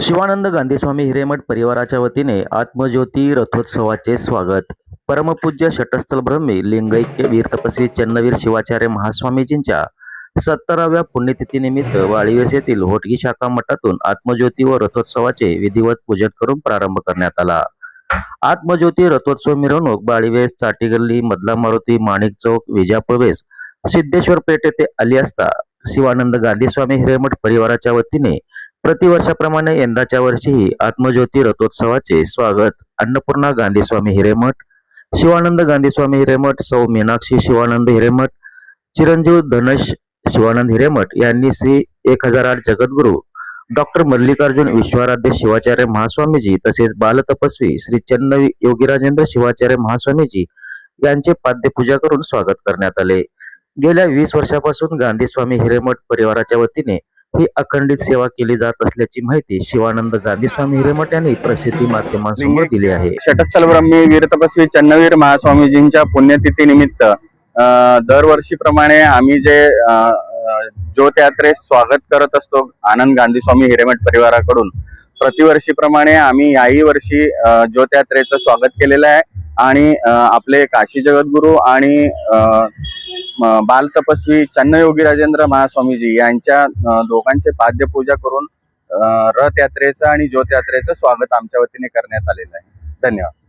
शिवानंद गांधी स्वामी हिरेमठ परिवाराच्या वतीने आत्मज्योती रथोत्सवाचे स्वागत. परमपूज्य शटस्थल ब्रह्मी लिंगैक्य वीर तपस्वी चन्नवीर शिवाचार्य महास्वामीजींच्या 70व्या पुण्यतिथीनिमित्त वाळीवेस येथील होटगी शाखा मठातून आत्मज्योती व रथोत्सवाचे विधिवत पूजन करून प्रारंभ करण्यात आला. आत्मज्योती रथोत्सव मिरवणूक वाळीवेस, चाटीगल्ली, मधला मारुती, माणिक चौक, विजापूर वेस, सिद्धेश्वर पेठ येथे आली असता शिवानंद गांधी स्वामी हिरेमठ परिवाराच्या वतीने प्रतिवर्षाप्रमाणे यंदाच्या वर्षीही आत्मज्योती रथोत्सवाचे स्वागत अन्नपूर्णा गांधी स्वामी हिरेमठ, शिवानंद गांधी स्वामी हिरेमठ, सौ मीनाक्षी शिवानंद हिरेमठ, चिरंजीव धनश शिवानंद हिरेमठ यांनी श्री 1008 जगद्गुरु डॉक्टर मल्लिकार्जुन विश्वाराध्य शिवाचार्य महास्वामीजी तसेच बालतपस्वी श्री चन्न योगीराजेंद्र शिवाचार्य महास्वामीजी यांचे पाद्यपूजा करून स्वागत करण्यात आले. गेल्या 20 वर्षापासून गांधी स्वामी हिरेमठ परिवाराच्या वतीने ही अखंडित सेवा केली जात असल्याची माहिती शिवानंद गांधी स्वामी हिरेमठ यांनी प्रसिद्धी माध्यमांसमोर दिली आहे. शटस्थल ब्रह्मी वीर तपस्वी चन्नवीर महास्वामीजींच्या पुण्यतिथी निमित्त दरवर्षीप्रमाणे आम्ही जे ज्योत यात्रेस स्वागत करत असतो आनंद गांधी स्वामी हिरेमठ परिवाराकडून, प्रतिवर्षीप्रमाणे आम्ही याही वर्षी ज्योत यात्रेचं स्वागत केलेलं आहे आणि आपले काशी जगद्गुरु आणि बाल तपस्वी चन्न योगीराजेंद्र महास्वामीजी यांच्या दोघांचे पाद्यपूजा करून रथ यात्रेचं आणि ज्योत यात्रेचं स्वागत आमच्या वतीने करण्यात आलेलं आहे. धन्यवाद.